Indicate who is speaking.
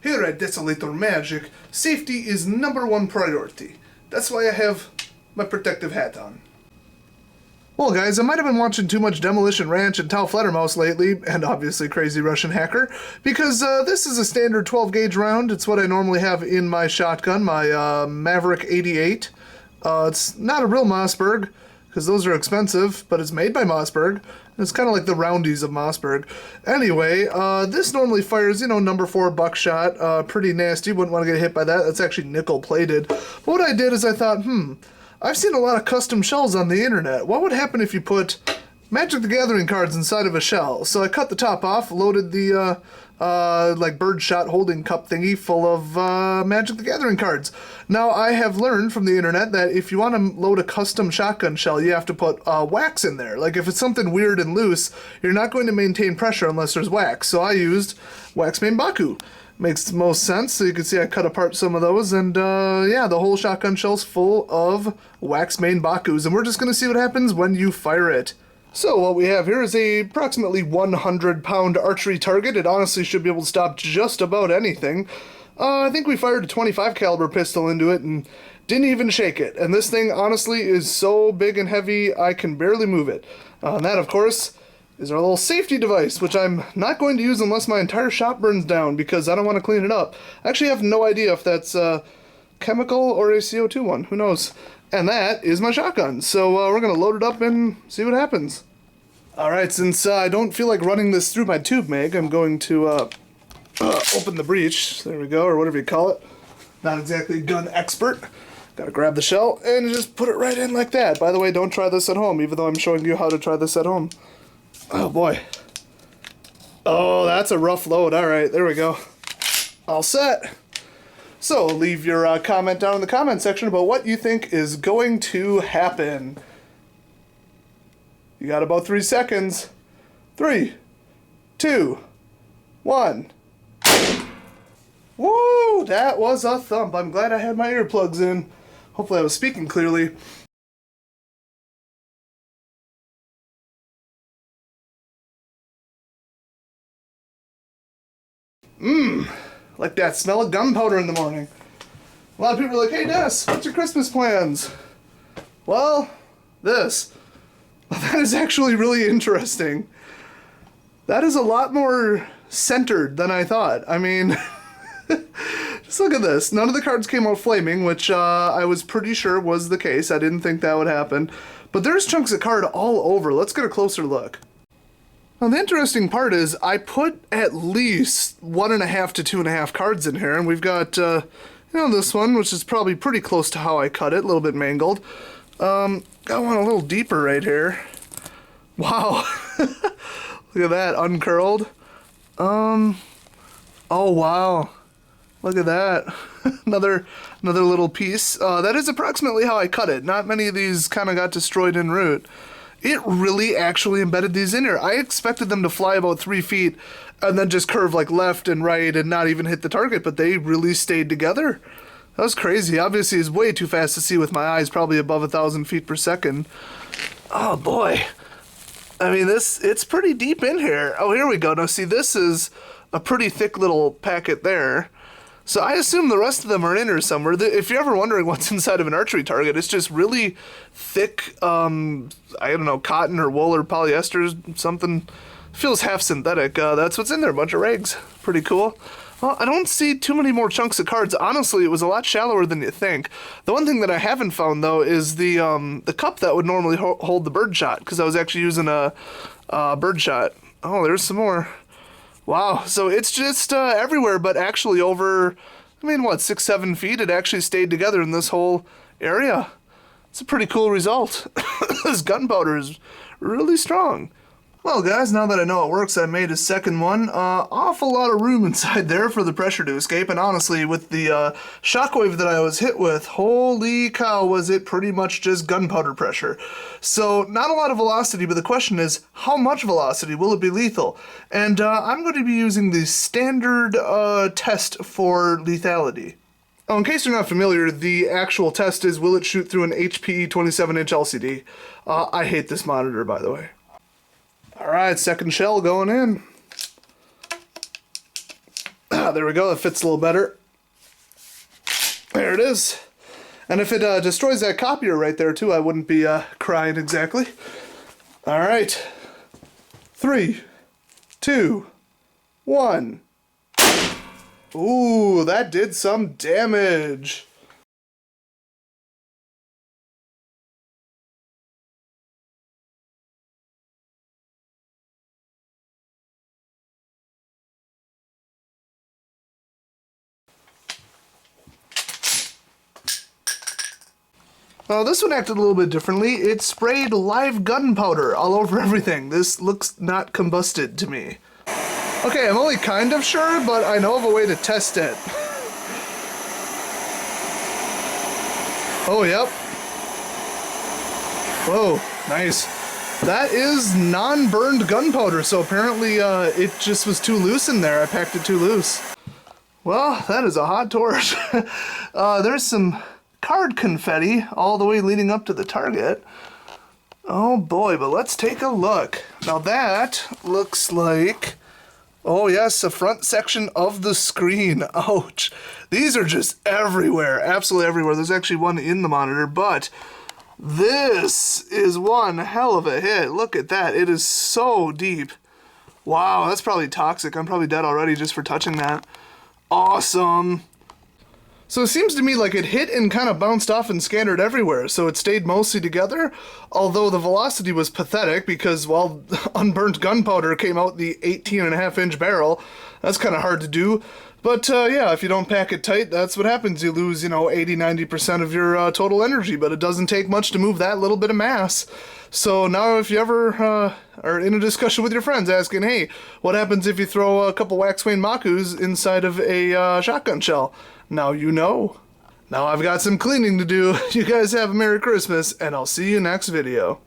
Speaker 1: Here at Desolator Magic, safety is #1 priority. That's why I have my protective hat on. Well guys, I might have been watching too much Demolition Ranch and Tau Fluttermouse lately, and obviously Crazy Russian Hacker, because this is a standard 12 gauge round. It's what I normally have in my shotgun, my Maverick 88. It's not a real Mossberg, because those are expensive, but it's made by Mossberg. It's kind of like the roundies of Mossberg. Anyway, this normally fires, number 4 buckshot. Pretty nasty. Wouldn't want to get hit by that. That's actually nickel-plated. But what I did is I thought, I've seen a lot of custom shells on the internet. What would happen if you put Magic the Gathering cards inside of a shell? So I cut the top off, loaded the birdshot holding cup thingy full of Magic the Gathering cards. Now, I have learned from the internet that if you want to load a custom shotgun shell, you have to put wax in there. Like, if it's something weird and loose, you're not going to maintain pressure unless there's wax. So I used Wax Main Baku. Makes the most sense. So you can see I cut apart some of those, and yeah, the whole shotgun shell's full of Wax Main Bakus, and we're just going to see what happens when you fire it. So what we have here is a approximately 100-pound archery target. It honestly should be able to stop just about anything. I think we fired a 25 caliber pistol into it and didn't even shake it. And this thing honestly is so big and heavy I can barely move it. And that, of course, is our little safety device, which I'm not going to use unless my entire shop burns down because I don't want to clean it up. I actually have no idea if that's chemical or a CO2 one. Who knows? And that is my shotgun. So we're going to load it up and see what happens. Alright, since I don't feel like running this through my tube mag, I'm going to open the breech. There we go, or whatever you call it. Not exactly a gun expert. Gotta grab the shell and just put it right in like that. By the way, don't try this at home, even though I'm showing you how to try this at home. Oh boy. Oh, that's a rough load. Alright, there we go. All set. So, leave your comment down in the comment section about what you think is going to happen. You got about 3 seconds. 3, 2, 1. Woo! That was a thump. I'm glad I had my earplugs in. Hopefully I was speaking clearly. Like that smell of gunpowder in the morning. A lot of people are like, hey Dennis, what's your Christmas plans? Well, this. That is actually really interesting. That is a lot more centered than I thought. I mean, just look at this. None of the cards came out flaming, which I was pretty sure was the case. I didn't think that would happen. But there's chunks of card all over. Let's get a closer look. Now, the interesting part is I put at least 1.5 to 2.5 cards in here, and we've got, this one, which is probably pretty close to how I cut it, a little bit mangled. Got one a little deeper right here. Wow. Look at that, uncurled. Oh, wow. Look at that. another little piece. That is approximately how I cut it. Not many of these kind of got destroyed en route. It really actually embedded these in here. I expected them to fly about 3 feet and then just curve like left and right and not even hit the target, but they really stayed together. That was crazy. Obviously, it's way too fast to see with my eyes, probably above 1,000 feet per second. Oh, boy. I mean, it's pretty deep in here. Oh, here we go. Now, see, this is a pretty thick little packet there. So I assume the rest of them are in here somewhere. If you're ever wondering what's inside of an archery target, it's just really thick, I don't know, cotton or wool or polyester, something. Feels half synthetic. That's what's in there, a bunch of rags. Pretty cool. Well, I don't see too many more chunks of cards. Honestly, it was a lot shallower than you think. The one thing that I haven't found, though, is the cup that would normally hold the birdshot, because I was actually using a birdshot. Oh, there's some more. Wow, so it's just everywhere, but actually over, 6, 7 feet, it actually stayed together in this whole area. It's a pretty cool result. This gunpowder is really strong. Well, guys, now that I know it works, I made a second one. Awful lot of room inside there for the pressure to escape, and honestly, with the shockwave that I was hit with, holy cow, was it pretty much just gunpowder pressure. So, not a lot of velocity, but the question is, how much velocity? Will it be lethal? And I'm going to be using the standard test for lethality. Oh, in case you're not familiar, the actual test is, will it shoot through an HPE 27-inch LCD? I hate this monitor, by the way. Alright, second shell going in. Ah, there we go. It fits a little better. There it is. And if it destroys that copier right there too, I wouldn't be crying exactly. All right. 3, 2, 1. Ooh, that did some damage. Well, this one acted a little bit differently. It sprayed live gunpowder all over everything. This looks not combusted to me. Okay, I'm only kind of sure, but I know of a way to test it. Oh, yep. Whoa, nice. That is non-burned gunpowder, so apparently it just was too loose in there. I packed it too loose. Well, that is a hot torch. There's some card confetti all the way leading up to the target. Oh boy, but let's take a look. Now that looks like, oh yes, the front section of the screen. Ouch. These are just everywhere, absolutely everywhere. There's actually one in the monitor, but this is one hell of a hit. Look at that, it is so deep. Wow, that's probably toxic. I'm probably dead already just for touching that. Awesome. So it seems to me like it hit and kind of bounced off and scattered everywhere, so it stayed mostly together, although the velocity was pathetic because, well, unburnt gunpowder came out the 18.5-inch barrel. That's kind of hard to do. But yeah, if you don't pack it tight, that's what happens. You lose, 80-90% of your total energy, but it doesn't take much to move that little bit of mass. So now if you ever are in a discussion with your friends asking, hey, what happens if you throw a couple Waxwayne Makus inside of a shotgun shell? Now you know. Now I've got some cleaning to do. You guys have a Merry Christmas, and I'll see you next video.